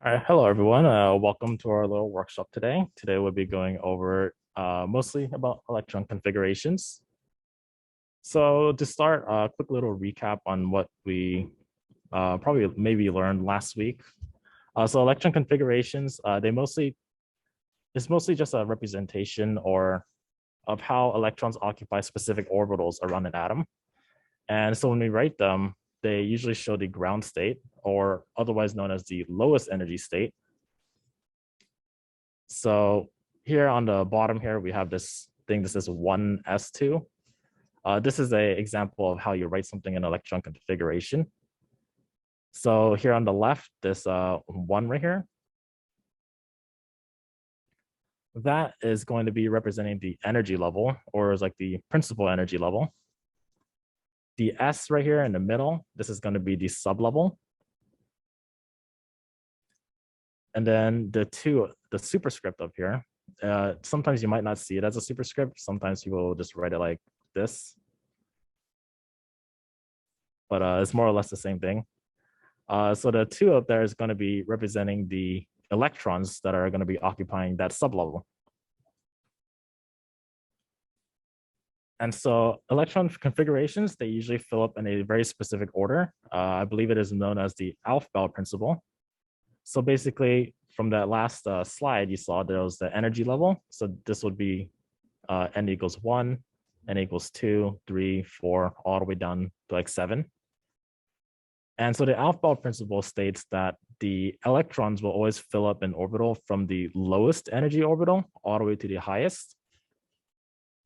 All right, hello everyone. Welcome to our little workshop today. Today we'll be going over mostly about electron configurations. So to start, a quick little recap on what we probably maybe learned last week. So electron configurations, it's mostly just a representation or of how electrons occupy specific orbitals around an atom. And so when we write them, they usually show the ground state, or otherwise known as the lowest energy state. So here on the bottom here, we have this thing. This is 1s2. This is an example of how you write something in electron configuration. So here on the left, this 1 right here, that is going to be representing the energy level, or is like the principal energy level. The S right here in the middle, this is going to be the sublevel. And then the superscript up here, sometimes you might not see it as a superscript. Sometimes people will just write it like this. But it's more or less the same thing. So the 2 up there is going to be representing the electrons that are going to be occupying that sublevel. And so electron configurations, they usually fill up in a very specific order. I believe it is known as the Aufbau principle. So basically, from that last slide, you saw there was the energy level. So this would be n equals 1, n equals 2, 3, 4, all the way down to like 7. And so the Aufbau principle states that the electrons will always fill up an orbital from the lowest energy orbital all the way to the highest.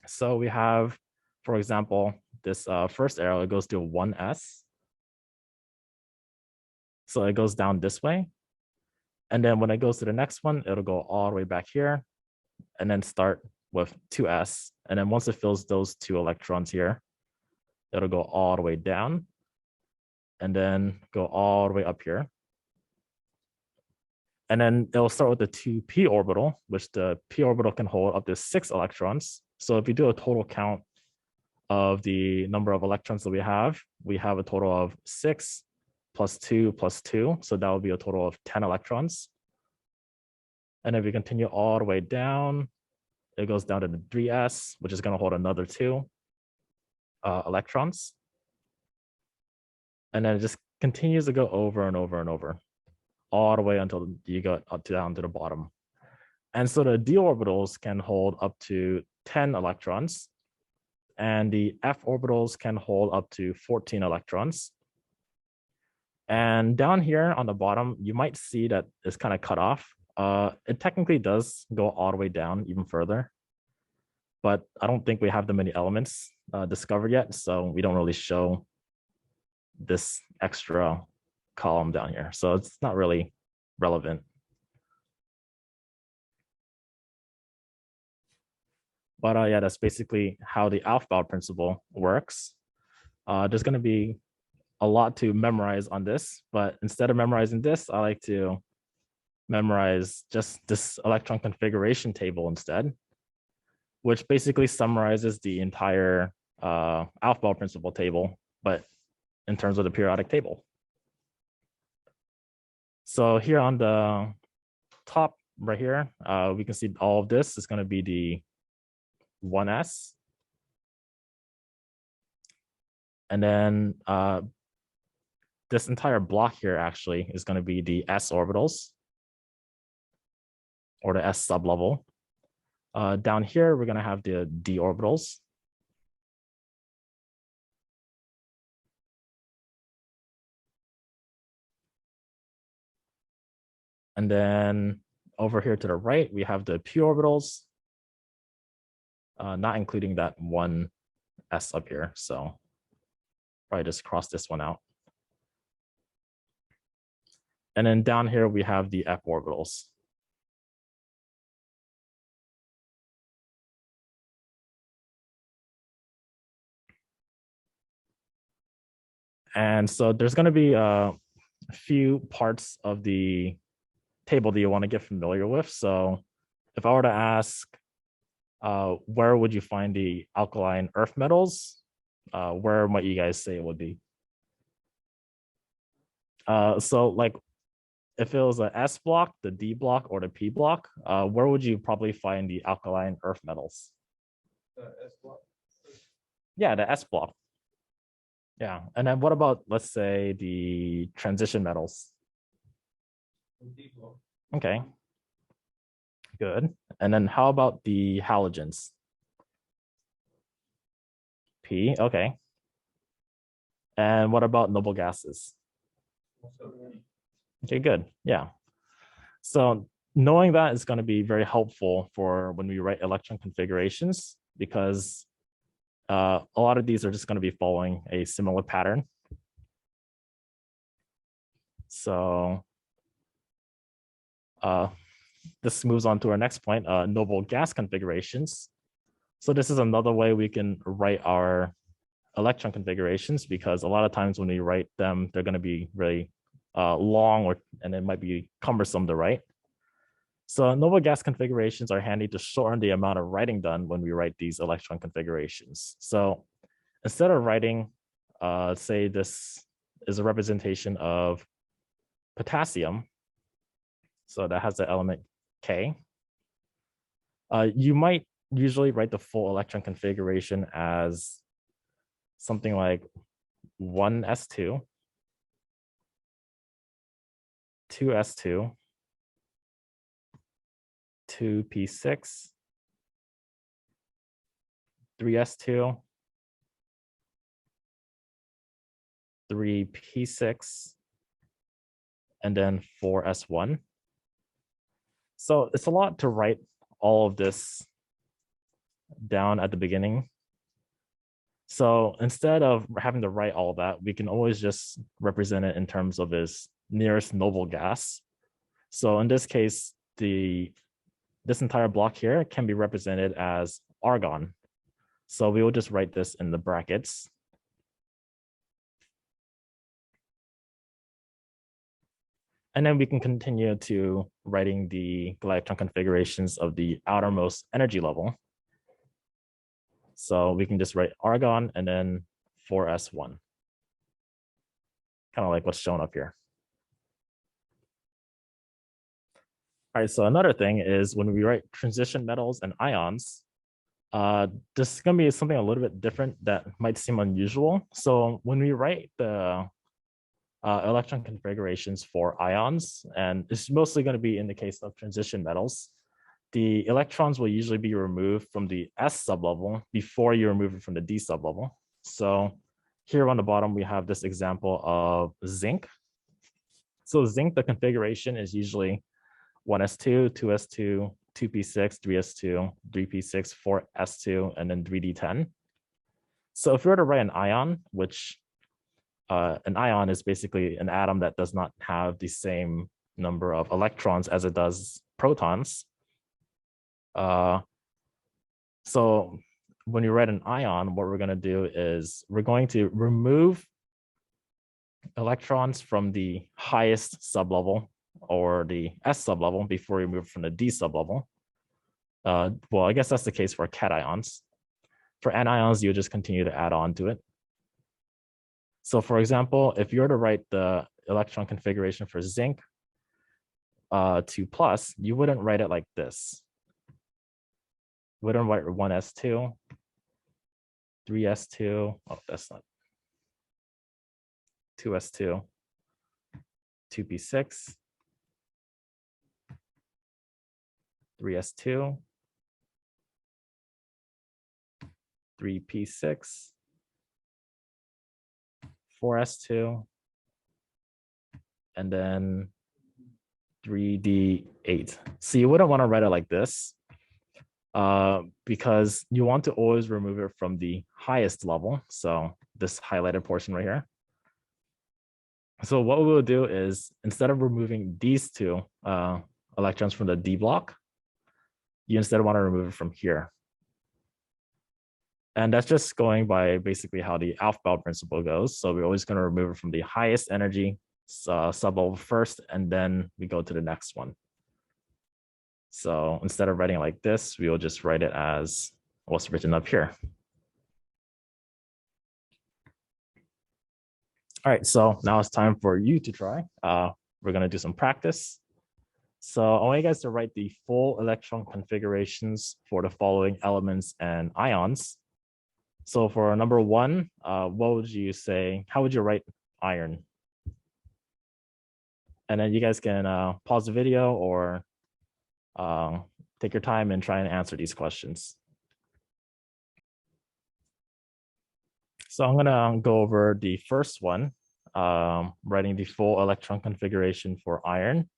So we have, for example, this first arrow, it goes to 1s. So it goes down this way. And then when it goes to the next one, it'll go all the way back here and then start with 2s. And then once it fills those 2 electrons here, it'll go all the way down and then go all the way up here. And then it'll start with the 2p orbital, which the p orbital can hold up to 6 electrons. So if you do a total count of the number of electrons that we have a total of 6 plus 2 plus 2. So that would be a total of 10 electrons. And if we continue all the way down, it goes down to the 3s, which is going to hold another 2 electrons. And then it just continues to go over and over and over, all the way until you go down to the bottom. And so the d orbitals can hold up to 10 electrons, and the f orbitals can hold up to 14 electrons. And down here on the bottom, you might see that it's kind of cut off. It technically does go all the way down even further, but I don't think we have that many elements discovered yet, so we don't really show this extra column down here. So it's not really relevant. But yeah, that's basically how the Aufbau principle works. There's going to be a lot to memorize on this, but instead of memorizing this, I like to memorize just this electron configuration table instead, which basically summarizes the entire Aufbau principle table, but in terms of the periodic table. So here on the top right here, we can see all of this is going to be the 1s. And then this entire block here actually is going to be the s orbitals, or the s sublevel. Down here, we're going to have the d orbitals. And then over here to the right, we have the p orbitals, not including that 1s up here. So probably just cross this one out. And then down here, we have the f orbitals. And so there's going to be a few parts of the table that you want to get familiar with. So if I were to ask, where would you find the alkaline earth metals? Where might you guys say it would be? So like if it was a S block, the D block, or the P block, where would you probably find the alkaline earth metals? S block. Yeah, the S block. Yeah, and then what about, let's say, the transition metals? D block. Okay, good. And then how about the halogens? P, okay. And what about noble gases? Okay, good. Yeah. So knowing that is going to be very helpful for when we write electron configurations, because a lot of these are just going to be following a similar pattern. So this moves on to our next point, noble gas configurations. So this is another way we can write our electron configurations, because a lot of times when we write them, they're going to be really long, and it might be cumbersome to write. So noble gas configurations are handy to shorten the amount of writing done when we write these electron configurations. So instead of writing, say this is a representation of potassium, so that has the element K, you might usually write the full electron configuration as something like 1s2, 2s2, 2p6, 3s2, 3p6, and then 4s1. So it's a lot to write all of this down at the beginning. So instead of having to write all of that, we can always just represent it in terms of its nearest noble gas. So in this case, this entire block here can be represented as argon. So we will just write this in the brackets. And then we can continue to writing the electron configurations of the outermost energy level. So we can just write argon and then 4s1, kind of like what's shown up here. All right, so another thing is when we write transition metals and ions, this is going to be something a little bit different that might seem unusual. So when we write the electron configurations for ions, and it's mostly going to be in the case of transition metals, the electrons will usually be removed from the S sublevel before you remove it from the D sublevel. So here on the bottom, we have this example of zinc. So zinc, the configuration is usually 1s2, 2s2, 2p6, 3s2, 3p6, 4s2, and then 3d10. So if we were to write an ion, which an ion is basically an atom that does not have the same number of electrons as it does protons. So when you write an ion, what we're going to do is we're going to remove electrons from the highest sublevel or the S sublevel before you move from the D sublevel. Well, I guess that's the case for cations. For anions, you just continue to add on to it. So for example, if you were to write the electron configuration for zinc 2+, you wouldn't write it like this. You wouldn't write 1s2, 3s2, oh, that's not, 2s2, 2p6, 3s2, 3p6, 4s2, and then 3d8. So you wouldn't want to write it like this because you want to always remove it from the highest level. So this highlighted portion right here. So what we'll do is instead of removing these two electrons from the D block, you instead want to remove it from here. And that's just going by basically how the Aufbau principle goes. So we're always going to remove it from the highest energy sublevel first, and then we go to the next one. So instead of writing it like this, we will just write it as what's written up here. All right, so now it's time for you to try. we're going to do some practice. So I want you guys to write the full electron configurations for the following elements and ions. So for number one, what would you say? How would you write iron? And then you guys can pause the video or take your time and try and answer these questions. So I'm gonna go over the first one, writing the full electron configuration for iron.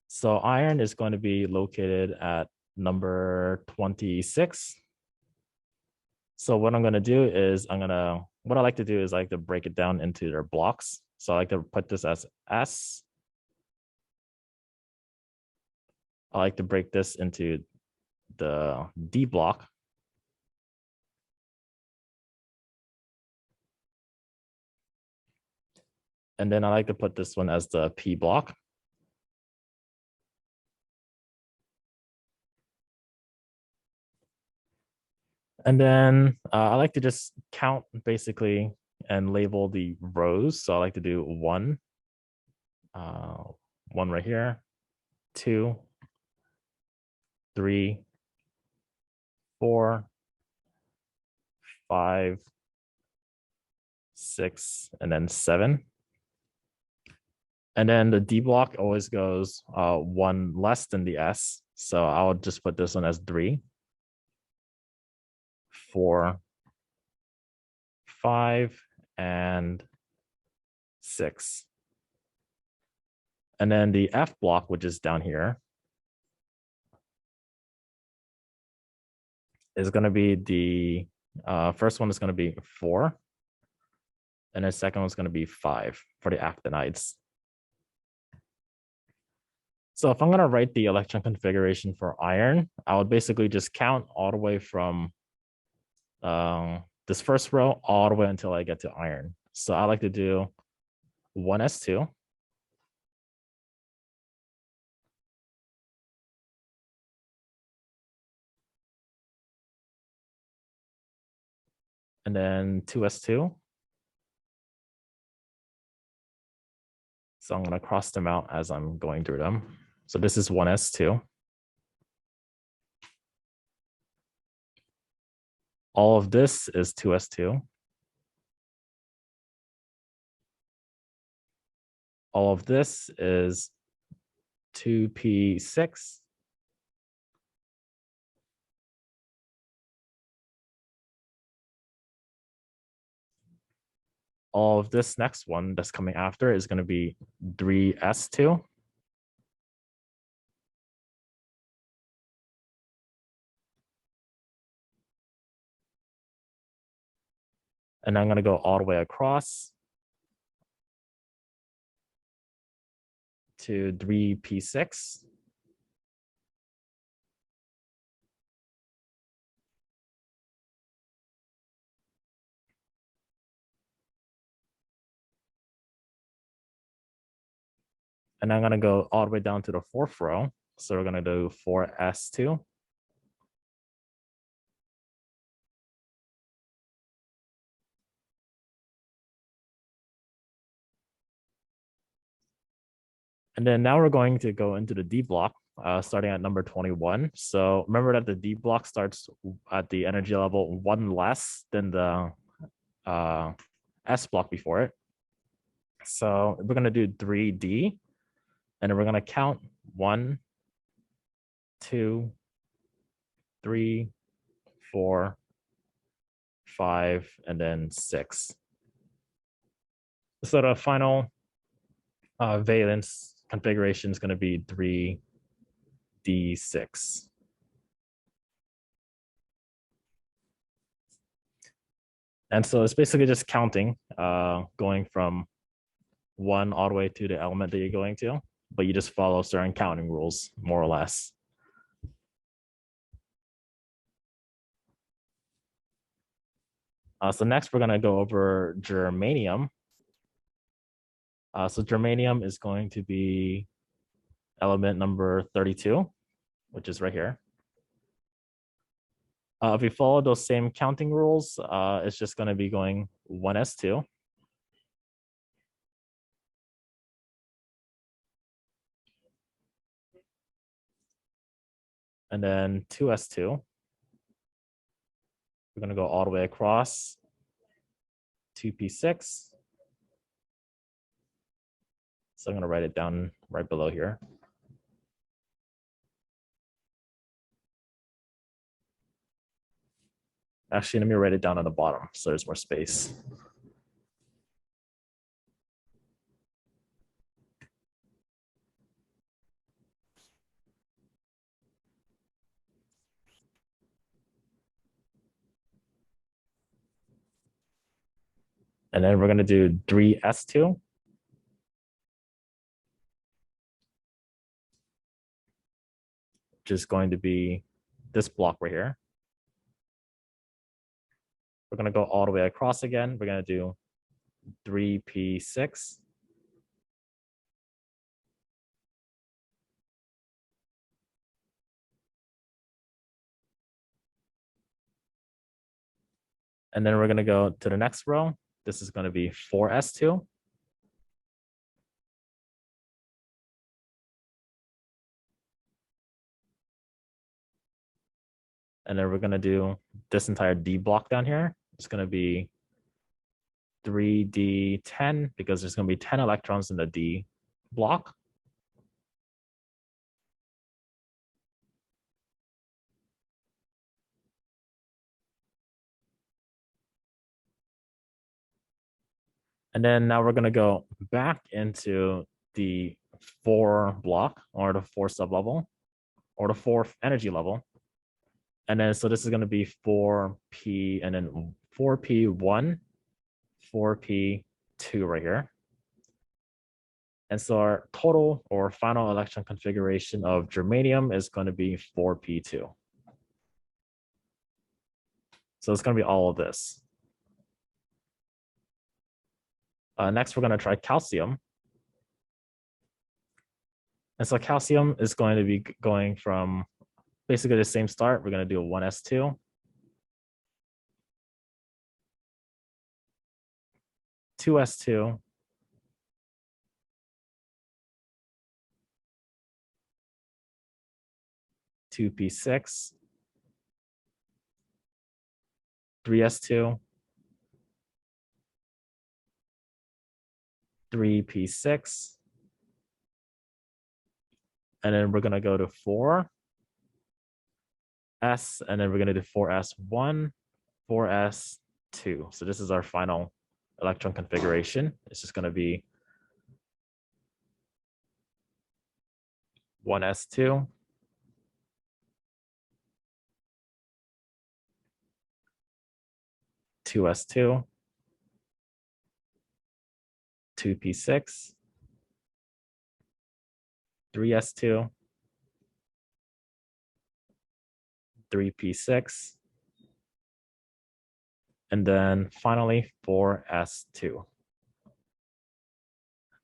So iron is going to be located at number 26. So what I'm gonna do is what I like to do is I like to break it down into their blocks. So I like to put this as S. I like to break this into the D block. And then I like to put this one as the P block. And then I like to just count basically and label the rows. So I like to do one right here, 2, 3, 4, 5, 6, and then 7. And then the D block always goes one less than the S. So I'll just put this one as 3, 4, 5, and 6. And then the F block, which is down here, is going to be the first one is going to be 4. And the second one's going to be 5 for the actinides. So if I'm going to write the electron configuration for iron, I would basically just count all the way from this first row all the way until I get to iron. So I like to do 1s2. And then 2s2. So I'm going to cross them out as I'm going through them. So this is 1s2. All of this is 2s2. All of this is 2p6. All of this next one that's coming after is going to be 3s2. And I'm going to go all the way across to 3p6. And I'm going to go all the way down to the fourth row. So we're going to do 4s2. And then now we're going to go into the D block, starting at number 21. So remember that the D block starts at the energy level 1 less than the S block before it. So we're going to do 3D, and we're going to count 1, 2, 3, 4, 5, and then 6. So the final valence configuration is going to be 3d6. And so it's basically just counting, going from 1 all the way to the element that you're going to, but you just follow certain counting rules, more or less. So next, we're going to go over germanium. So germanium is going to be element number 32, which is right here. If we follow those same counting rules, it's just going to be going 1s2. and then 2s2. We're going to go all the way across 2p6. So I'm going to write it down right below here. Actually, let me write it down on the bottom so there's more space. And then we're going to do 3s2. Which is going to be this block right here. We're going to go all the way across again. We're going to do 3p6. And then we're going to go to the next row. This is going to be 4s2. And then we're going to do this entire D block down here. It's going to be 3d10 because there's going to be 10 electrons in the D block. And then now we're going to go back into the 4 block or the 4 sublevel or the 4th energy level. And then so this is going to be 4p and then 4p1, 4p2 right here. And so our total or final electron configuration of germanium is going to be 4p2. So it's going to be all of this. Next, we're going to try calcium. And so calcium is going to be going from basically the same start. We're going to do a 1s2. 2s2. 2p6. 3s2. 3p6. And then we're going to go to 4s, and then we're going to do 4s1, 4s2. So this is our final electron configuration. It's just going to be 1s2, 2s2, 2p6, 3s2, 3p6, and then finally 4s2.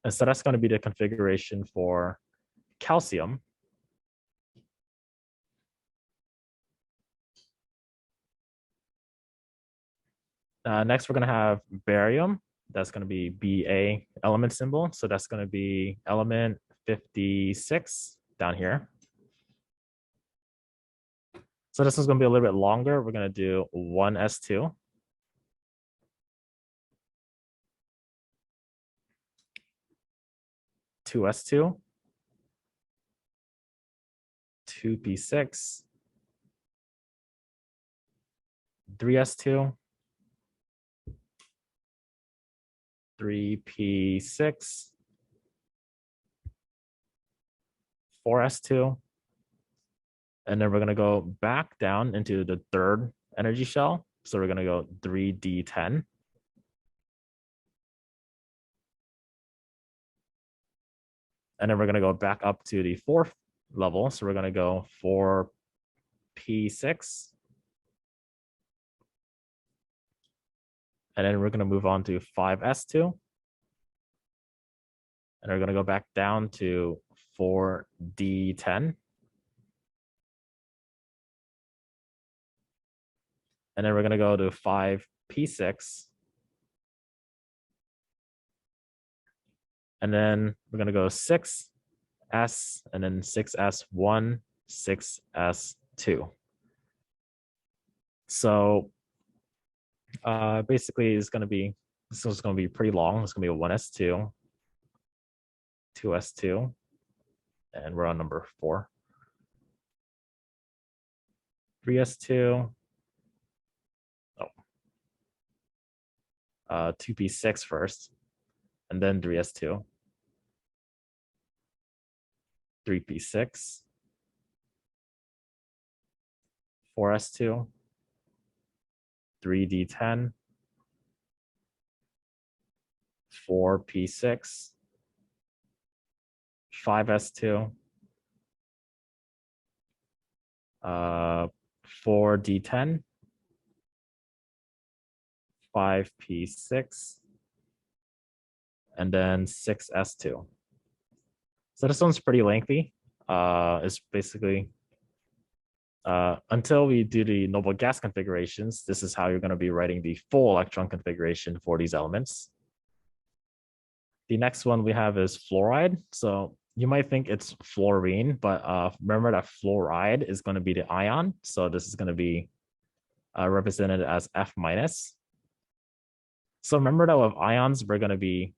And so that's going to be the configuration for calcium. Next, we're going to have barium. That's going to be Ba element symbol. So that's going to be element 56 down here. So this is going to be a little bit longer. We're going to do 1s2. 2s2. 2p6. 3s2. 3p6. 4s2. And then we're going to go back down into the 3rd energy shell. So we're going to go 3d10. And then we're going to go back up to the 4th level. So we're going to go 4p6. And then we're going to move on to 5s2. And we're going to go back down to 4d10. And then we're going to go to 5p6. And then we're going to go 6s and then 6s1, 6s2. So basically this is going to be pretty long. It's going to be a 1s2, 2s2, and we're on number 4. 3s2, 2p6 first, and then 3s2, 3p6, 4s2, 3d10, 4p6, 5s2, 4d10, 5p6, and then 6s2. So this one's pretty lengthy. It's basically until we do the noble gas configurations, this is how you're going to be writing the full electron configuration for these elements. The next one we have is fluoride. So you might think it's fluorine, but remember that fluoride is going to be the ion. So this is going to be represented as F minus. So remember that with ions, we're going to be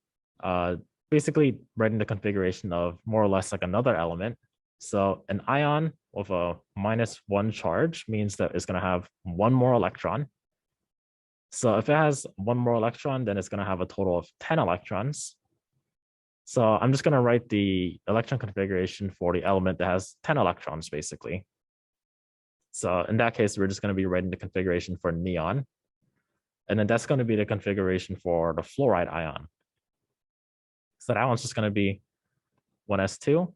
basically writing the configuration of more or less like another element. So an ion with a -1 charge means that it's going to have one more electron. So if it has one more electron, then it's going to have a total of 10 electrons. So I'm just going to write the electron configuration for the element that has 10 electrons, basically. So in that case, we're just going to be writing the configuration for neon. And then that's going to be the configuration for the fluoride ion. So that one's just going to be 1s2,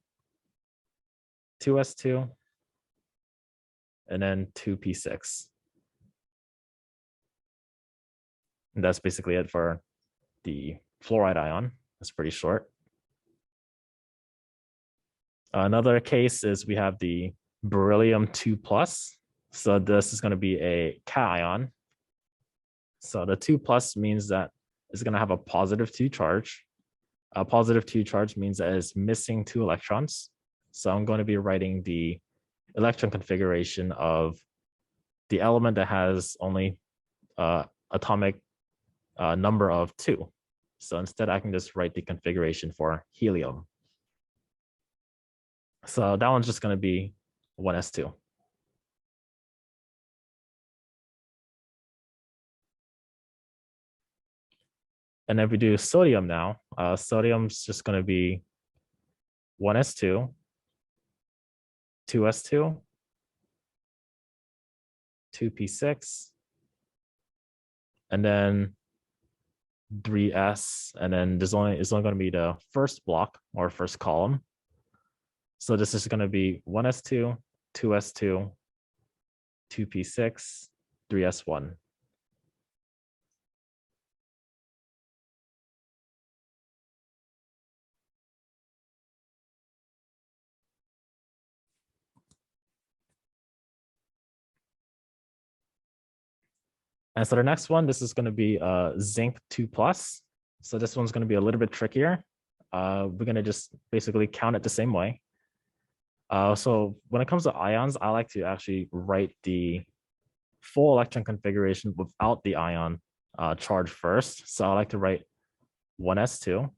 2s2, and then 2p6. And that's basically it for the fluoride ion. That's pretty short. Another case is we have the beryllium 2+. So this is going to be a cation. So the 2+ means that it's going to have a +2 charge. A +2 charge means that it's missing 2 electrons. So I'm going to be writing the electron configuration of the element that has only atomic number of 2. So instead, I can just write the configuration for helium. So that one's just going to be 1s2. And if we do sodium now, sodium's just going to be 1s2, 2s2, 2p6, and then 3s, and then it's only going to be the first block or first column. So this is going to be 1s2, 2s2, 2p6, 3s1. And so the next one, this is going to be zinc 2+. So this one's going to be a little bit trickier. We're going to just basically count it the same way. So when it comes to ions, I like to actually write the full electron configuration without the ion charge first. So I like to write 1s2,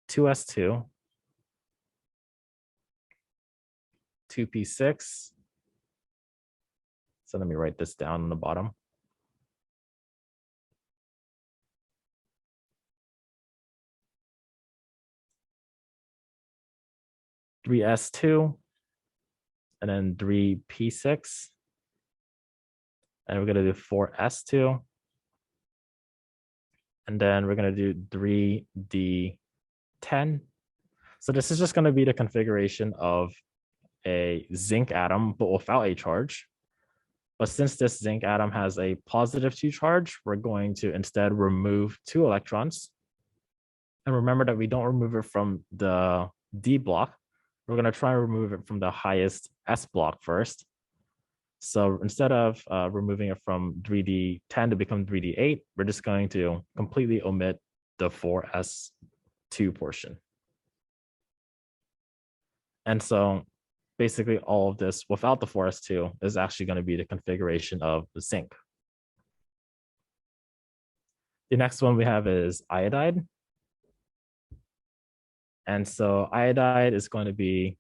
2s2, 2p6. So let me write this down on the bottom. Three S2, and then 3p6. And we're going to do 4s2. And then we're going to do 3d10. So this is just going to be the configuration of a zinc atom, but without a charge. But since this zinc atom has a +2 charge, we're going to instead remove 2 electrons. And remember that we don't remove it from the D block. We're going to try and remove it from the highest S block first. So instead of removing it from 3D10 to become 3D8, we're just going to completely omit the 4s2 portion. And so basically all of this without the 4s2 is actually going to be the configuration of the zinc. The next one we have is iodide. And so iodide is going to be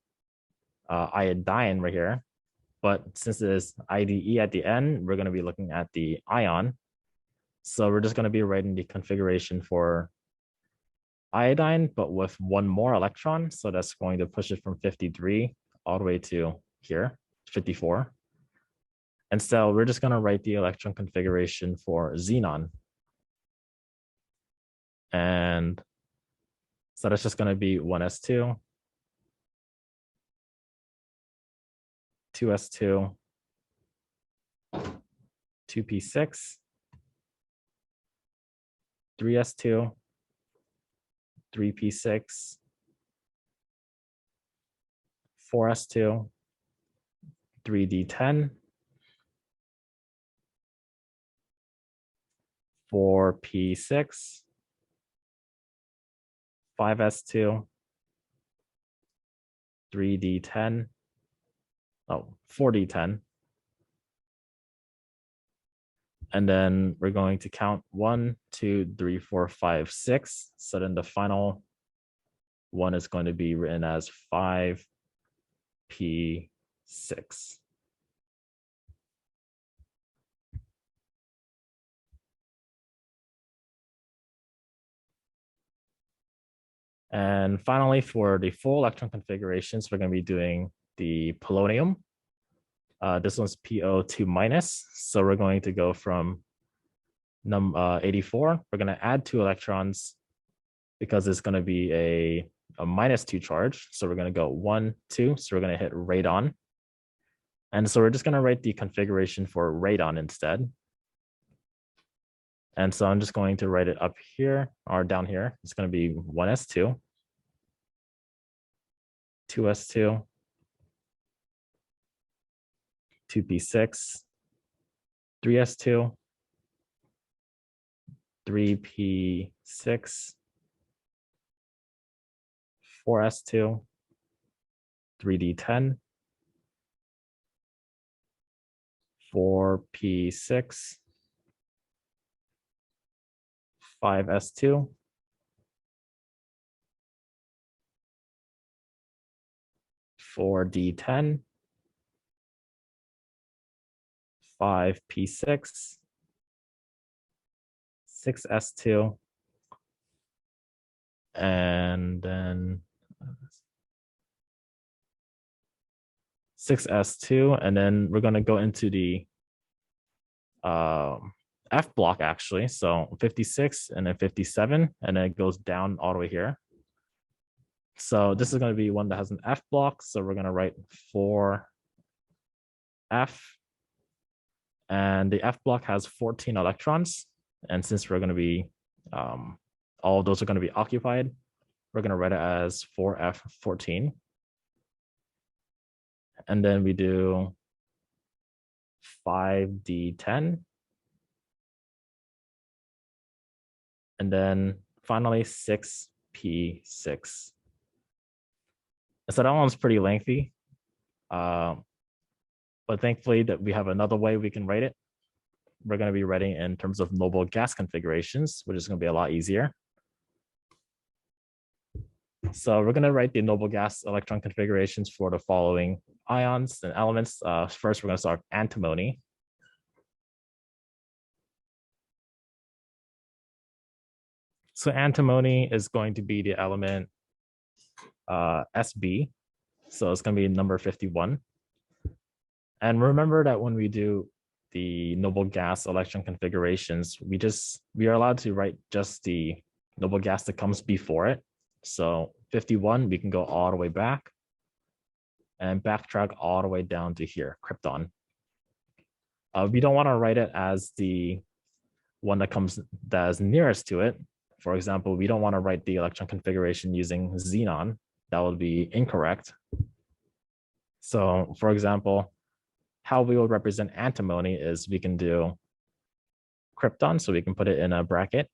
iodine right here. But since it is IDE at the end, we're going to be looking at the ion. So we're just going to be writing the configuration for iodine, but with one more electron. So that's going to push it from 53 all the way to here, 54. And so we're just going to write the electron configuration for xenon. And so that's just going to be 1s2, 2s2, 2p6, 3s2, 3p6, 4s2, 3d10, 4p6, 5s2, 3d10, 4d10. And then we're going to count 1, 2, 3, 4, 5, 6. So then the final one is going to be written as 5p6. And finally, for the full electron configurations, we're going to be doing the polonium. This one's PO2 minus. So we're going to go from 84. We're going to add 2 electrons because it's going to be a -2 charge. So we're going to go 1, 2. So we're going to hit radon. And so we're just going to write the configuration for radon instead. And so I'm just going to write it up here or down here. It's going to be 1s2, 2s2, 2p6, 3s2, 3p6, 4s2, 3d10, 4p6, 5s2, 4d10, 5p6, 6s2, and then 6s2, and then we're going to go into the F block actually. So 56 and then 57, and then it goes down all the way here. So this is going to be one that has an F block. So we're going to write 4F. And the F block has 14 electrons. And since we're going to be, all of those are going to be occupied, we're going to write it as 4F14. And then we do 5D10. And then finally 6P6. So that one's pretty lengthy. But thankfully that we have another way we can write it. We're going to be writing in terms of noble gas configurations, which is going to be a lot easier. So we're going to write the noble gas electron configurations for the following ions and elements. First, we're going to start with antimony. So antimony is going to be the element SB. So it's going to be number 51. And remember that when we do the noble gas electron configurations, we are allowed to write just the noble gas that comes before it. So 51, we can go all the way back and backtrack all the way down to here, krypton. We don't want to write it as the one that is nearest to it. For example, we don't want to write the electron configuration using xenon. That would be incorrect. So for example, how we will represent antimony is we can do krypton, so we can put it in a bracket.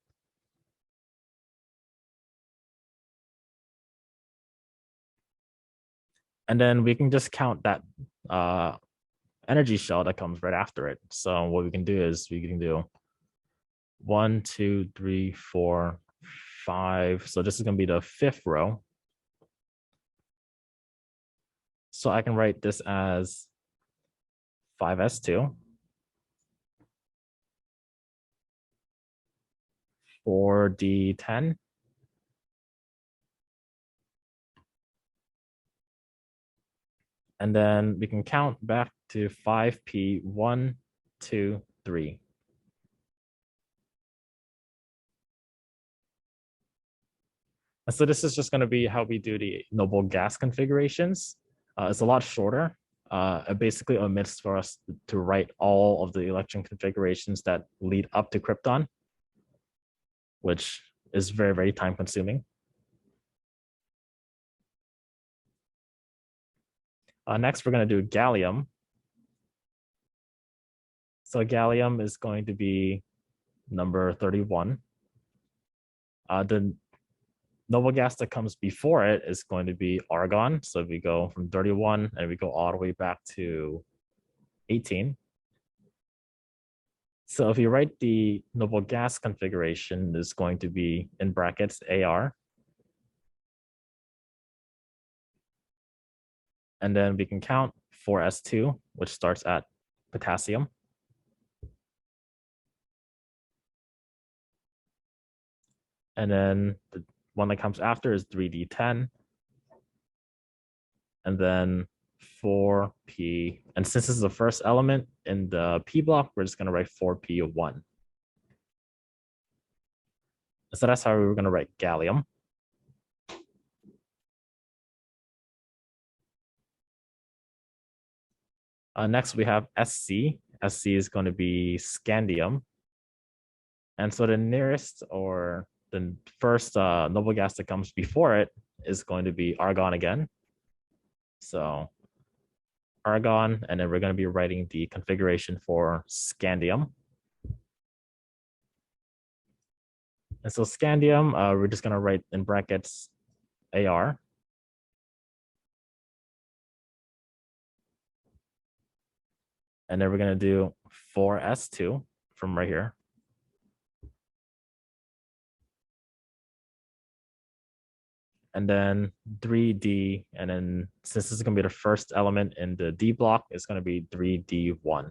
And then we can just count that energy shell that comes right after it. So what we can do is we can do 1, 2, 3, 4, 5. So this is going to be the fifth row. So I can write this as 5s2, 4d10, and then we can count back to 5p, 1, 2, 3. And so this is just going to be how we do the noble gas configurations. It's a lot shorter. It basically omits for us to write all of the electron configurations that lead up to krypton, which is very, very time consuming. Next, we're going to do gallium. So gallium is going to be number 31. The noble gas that comes before it is going to be argon. So we go from 31 and we go all the way back to 18. So if you write the noble gas configuration, is going to be in brackets AR. And then we can count 4s2, which starts at potassium. And then the one that comes after is 3d10. And then 4p. And since this is the first element in the p block, we're just going to write 4p1. So that's how we were going to write gallium. Next, we have SC. SC is going to be scandium. And so the nearest or the first noble gas that comes before it is going to be argon again. So argon, and then we're going to be writing the configuration for scandium. And so scandium, we're just going to write in brackets AR. And then we're going to do 4s2 from right here. And then 3d, and then since this is going to be the first element in the D block, it's going to be 3d1.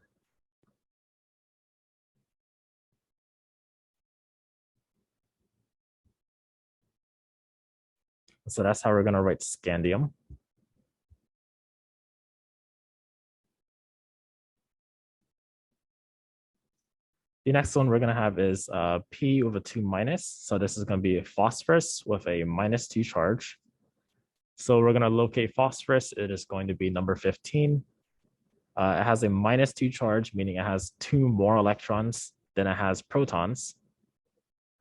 So that's how we're going to write scandium. The next one we're going to have is P with a 2 minus. So this is going to be phosphorus with a -2 charge. So we're going to locate phosphorus. It is going to be number 15. It has a -2 charge, meaning it has 2 more electrons than it has protons.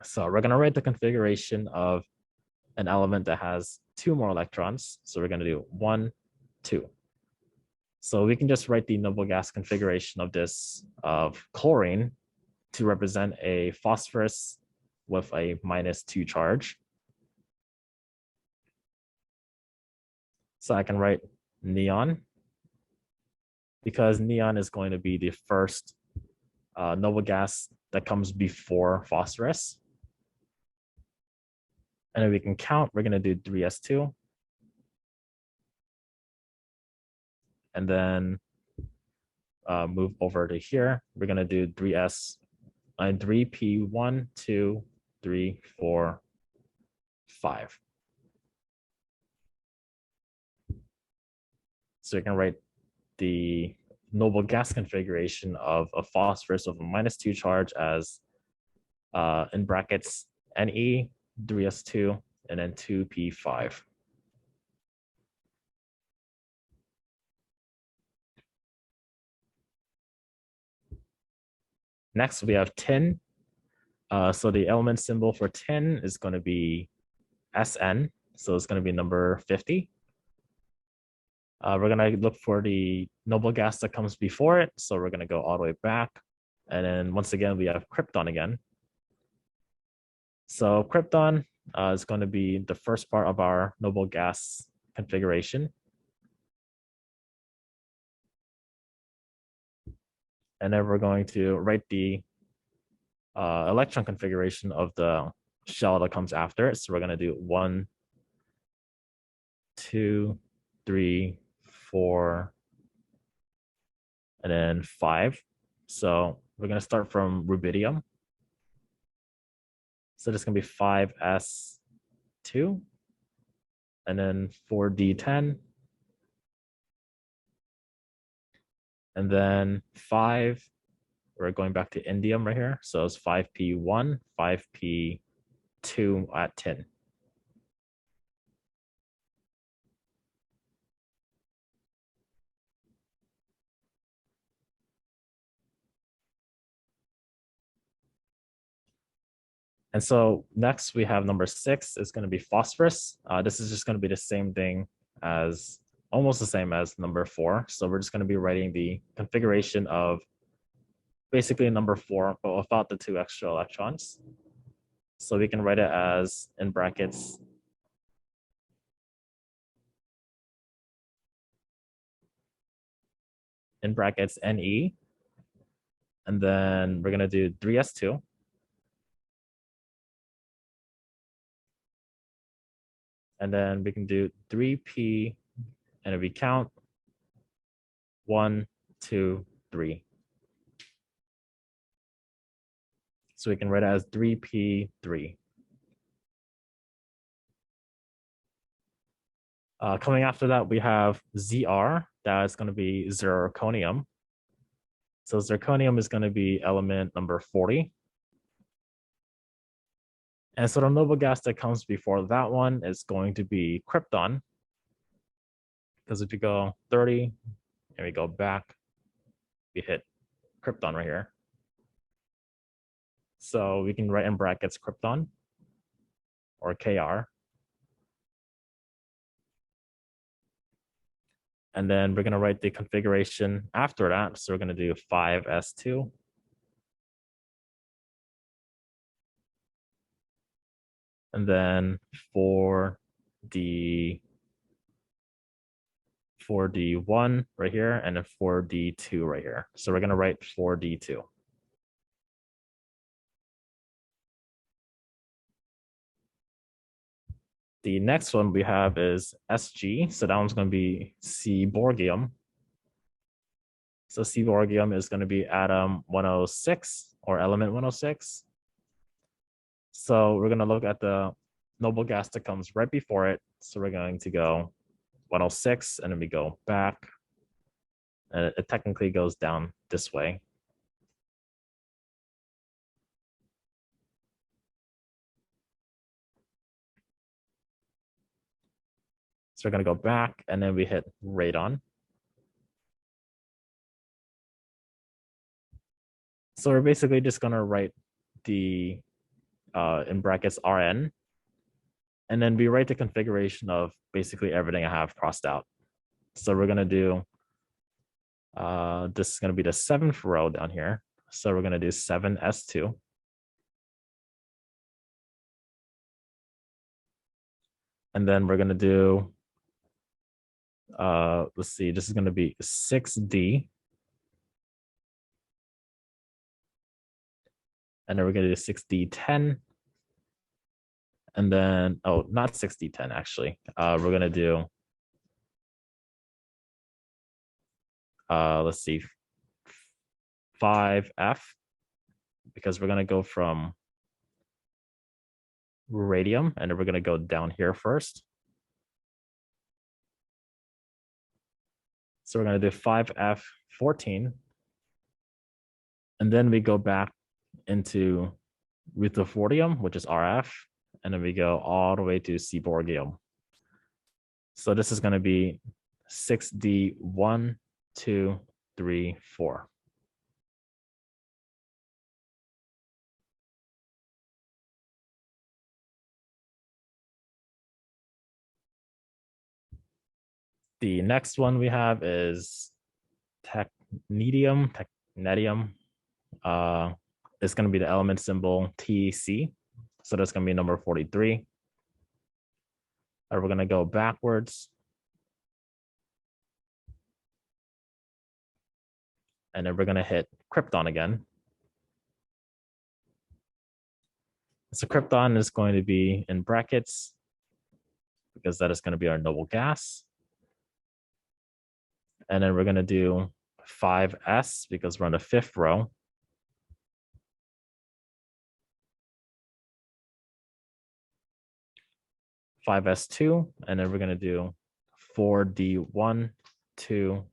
So we're going to write the configuration of an element that has 2 more electrons. So we're going to do 1, 2. So we can just write the noble gas configuration of this of chlorine to represent a phosphorus with a -2 charge. So I can write neon, because neon is going to be the first noble gas that comes before phosphorus. And then we can count, we're going to do 3s2. And then move over to here. We're going to do 3s and 3p1, 2, 3, 4, 5. So you can write the noble gas configuration of a phosphorus with a -2 charge as in brackets Ne, 3s2, and then 2p5. Next, we have tin. So the element symbol for tin is going to be Sn. So it's going to be number 50. We're going to look for the noble gas that comes before it. So we're going to go all the way back. And then once again, we have krypton again. So krypton is going to be the first part of our noble gas configuration. And then we're going to write the electron configuration of the shell that comes after it. So we're going to do 1, 2, 3, 4, and then 5. So we're going to start from rubidium. So this is going to be 5s2, and then 4d10, and then 5. We're going back to indium right here. So it's 5p1, 5p2 at 10. And so next we have number 6 is going to be phosphorus. This is just going to be the same thing as, almost the same as number 4. So we're just going to be writing the configuration of basically number 4, but without the 2 extra electrons. So we can write it as, in brackets, Ne, and then we're going to do 3s2. And then we can do 3p, and if we count 1, 2, 3. So we can write it as 3p3. Coming after that, we have Zr. That's going to be zirconium. So zirconium is going to be element number 40. And so the noble gas that comes before that one is going to be krypton. Because if you go 30 and we go back, we hit krypton right here. So we can write in brackets krypton or Kr. And then we're going to write the configuration after that. So we're going to do 5s2. And then 4d1 right here, and then 4d2 right here. So we're going to write 4d2. The next one we have is Sg. So that one's going to be Seaborgium. So Seaborgium is going to be atom 106 or element 106. So we're going to look at the noble gas that comes right before it. So we're going to go 106, and then we go back. And it technically goes down this way. So we're going to go back, and then we hit radon. So we're basically just going to write the, in brackets, Rn. And then we write the configuration of basically everything I have crossed out. So we're going to do, this is going to be the 7th row down here. So we're going to do 7s2. And then we're going to do, let's see, this is going to be 6d. And then we're going to do 6d10. And then, oh, not 6d10 actually. We're going to do, let's see, 5f, because we're going to go from radium, and then we're going to go down here first. So we're going to do 5f14. And then we go back into rutherfordium, which is RF. And then we go all the way to seaborgium. So this is going to be 6d1, 2, 3, 4. The next one we have is technetium. It's going to be the element symbol TC. So that's going to be number 43. We're going to go backwards. and then we're going to hit krypton again. So krypton is going to be in brackets because that is going to be our noble gas. And then we're going to do 5s because we're on the 5th row. Five S2, and then we're going to do 4D1, 2,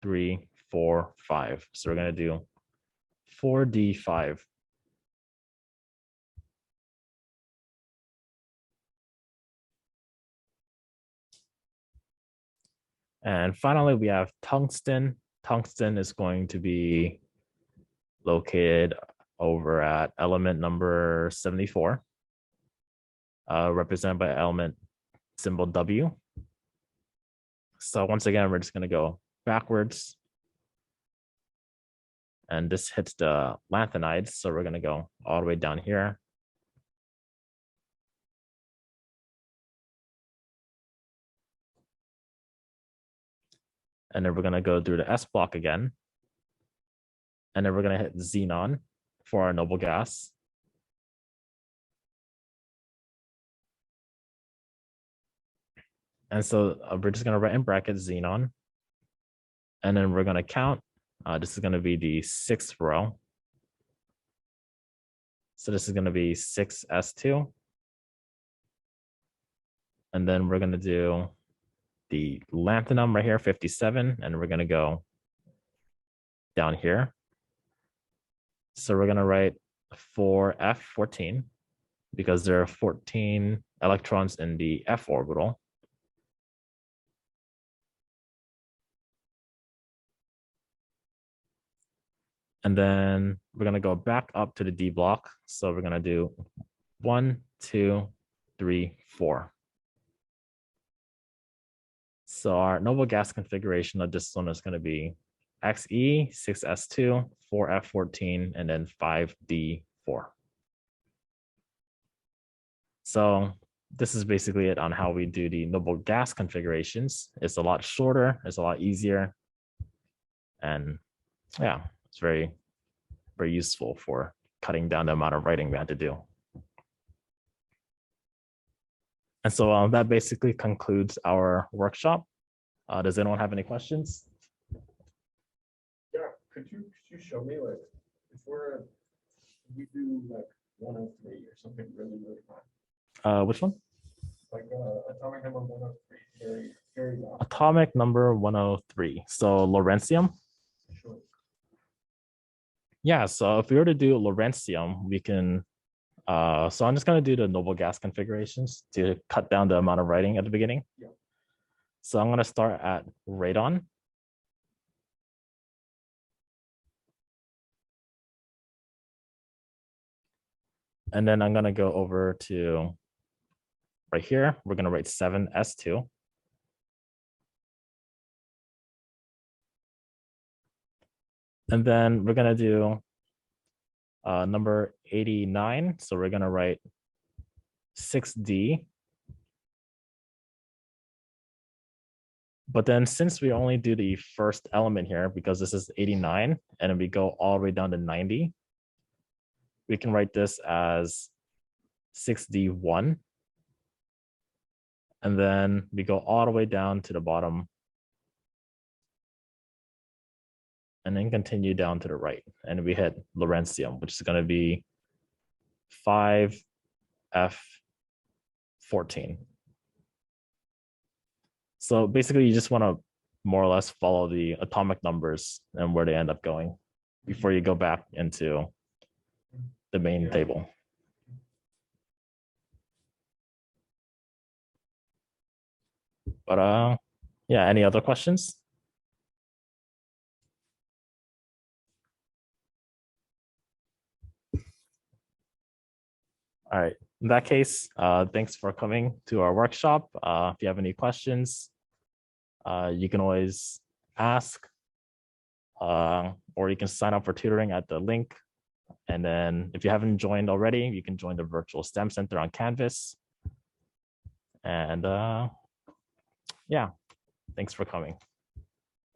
3, 4, 5. So we're going to do 4D5. And finally, we have tungsten. Tungsten is going to be located over at element number 74, represented by element symbol W. So once again, we're just going to go backwards. And this hits the lanthanides. So we're going to go all the way down here. And then we're going to go through the S block again. And then we're going to hit xenon for our noble gas. And so we're just going to write in brackets xenon. And then we're going to count. This is going to be the 6th row. So this is going to be 6s2. And then we're going to do the lanthanum right here, 57. And we're going to go down here. So we're going to write 4f14 because there are 14 electrons in the f orbital. And then we're going to go back up to the D block. So we're going to do 1, 2, 3, 4. So our noble gas configuration of this one is going to be XE, 6s2, 4f14, and then 5d4. So this is basically it on how we do the noble gas configurations. It's a lot shorter, it's a lot easier. And yeah, it's very, very useful for cutting down the amount of writing we had to do. And so that basically concludes our workshop. Does anyone have any questions? Yeah, could you show me, like, if we do like 103 or something really high? Which one? Like atomic number 103, very low. Atomic number 103. So Lawrencium? Sure. Yeah, so if we were to do Lawrencium, we can, so I'm just gonna do the noble gas configurations to cut down the amount of writing at the beginning. Yeah. So I'm gonna start at radon. And then I'm gonna go over to right here. We're gonna write 7s2. And then we're gonna do number 89. So we're gonna write 6d. But then since we only do the first element here, because this is 89, and then we go all the way down to 90, we can write this as 6d1. And then we go all the way down to the bottom and then continue down to the right. And we hit Lawrencium, which is going to be 5f14. So basically, you just want to more or less follow the atomic numbers and where they end up going before you go back into the main table. But yeah, any other questions? All right. In that case, thanks for coming to our workshop. If you have any questions, you can always ask, or you can sign up for tutoring at the link. And then if you haven't joined already, you can join the virtual STEM Center on Canvas. And yeah, thanks for coming.